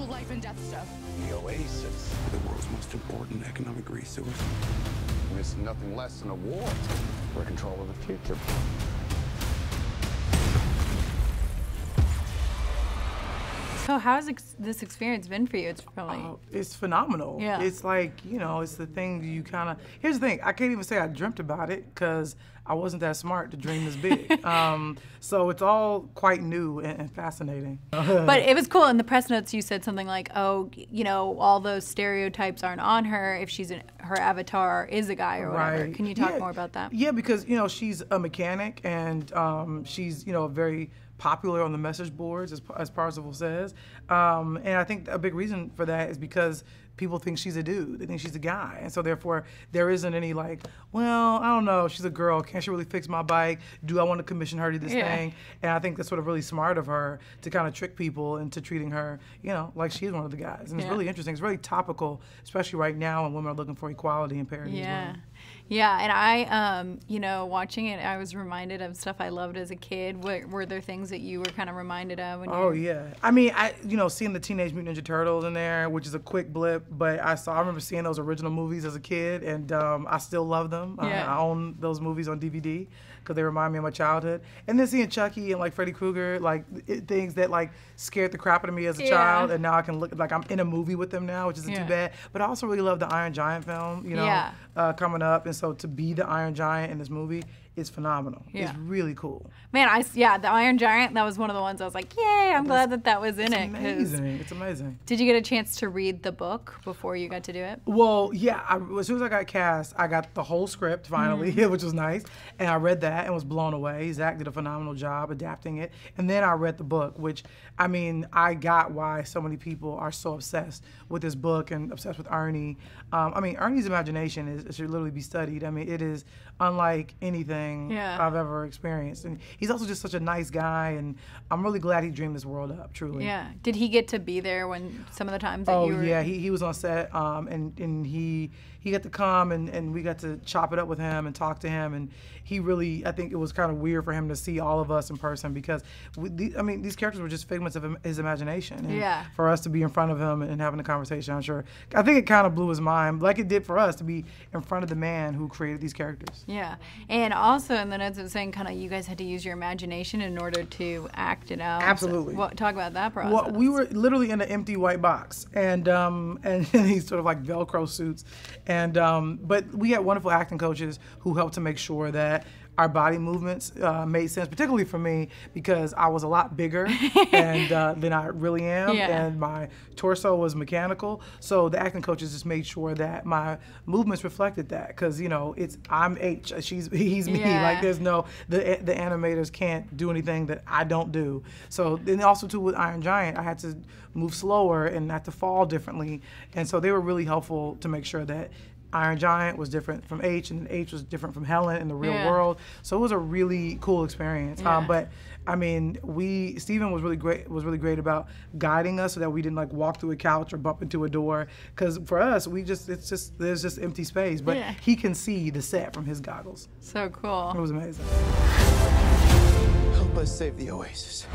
life and death stuff. The OASIS. The world's most important economic resource. And it's nothing less than a war for control of the future. So how's this experience been for you? It's probably... It's phenomenal. Yeah. It's like, you know, it's the thing you kind of... Here's the thing. I can't even say I dreamt about it because I wasn't that smart to dream this big. So it's all quite new and fascinating. But it was cool. In the press notes, you said something like, oh, you know, all those stereotypes aren't on her if her avatar is a guy or whatever. Right. Can you talk more about that? Yeah, because, you know, she's a mechanic and she's, you know, very popular on the message boards, as Parzival says. And I think a big reason for that is because people think she's a dude. They think she's a guy. And so therefore, there isn't any like, well, I don't know, she's a girl. Can she really fix my bike? Do I want to commission her to this thing? And I think that's sort of really smart of her to kind of trick people into treating her, you know, like she's one of the guys. And it's really interesting. It's really topical, especially right now when women are looking for equality and parity as well. Yeah, and I, you know, watching it, I was reminded of stuff I loved as a kid. Were there things that you were kind of reminded of? When yeah. I mean, you know, seeing the Teenage Mutant Ninja Turtles in there, which is a quick blip, but I remember seeing those original movies as a kid, and I still love them. I own those movies on DVD because they remind me of my childhood. And then seeing Chucky and like Freddy Krueger, like things that like scared the crap out of me as a child, and now I can look like I'm in a movie with them now, which isn't too bad. But I also really love the Iron Giant film, you know, coming up, and so to be the Iron Giant in this movie is phenomenal. It's really cool. Man, the Iron Giant, that was one of the ones I was like, yay, I'm glad that was in it. It's amazing. It's amazing. Did you get a chance to read the book before you got to do it? Well, yeah. As soon as I got cast, I got the whole script finally, which was nice. And I read that and was blown away. Zach did a phenomenal job adapting it. And then I read the book, which, I mean, I got why so many people are so obsessed with this book and obsessed with Ernie. I mean, Ernie's imagination should literally be studied. I mean, it is unlike anything I've ever experienced. And he's also just such a nice guy, and I'm really glad he dreamed this world up, truly. Yeah. Did he get to be there when some of the times that you were... Oh, yeah. He was on set, and he got to come, and we got to chop it up with him and talk to him, and he really, I think it was kind of weird for him to see all of us in person because, I mean, these characters were just figments of his imagination. And for us to be in front of him and having a conversation, I'm sure, I think it kind of blew his mind, like it did for us to be in front of the man who created these characters. Yeah. And also in the notes it was saying kind of you guys had to use your imagination in order to act it out. Absolutely. So, talk about that process. Well, we were literally in an empty white box, and these sort of like Velcro suits, and but we had wonderful acting coaches who helped to make sure that our body movements made sense, particularly for me because I was a lot bigger than I really am, and my torso was mechanical. So the acting coaches just made sure that my movements reflected that, because you know I'm H, he's me. Like there's no the animators can't do anything that I don't do. So then also too with Iron Giant, I had to move slower and had to fall differently, and so they were really helpful to make sure that Iron Giant was different from H, and H was different from Helen in the real world. So it was a really cool experience. But I mean, Steven was really great about guiding us so that we didn't like walk through a couch or bump into a door. Because for us, there's just empty space. But he can see the set from his goggles. So cool. It was amazing. Help us save the OASIS.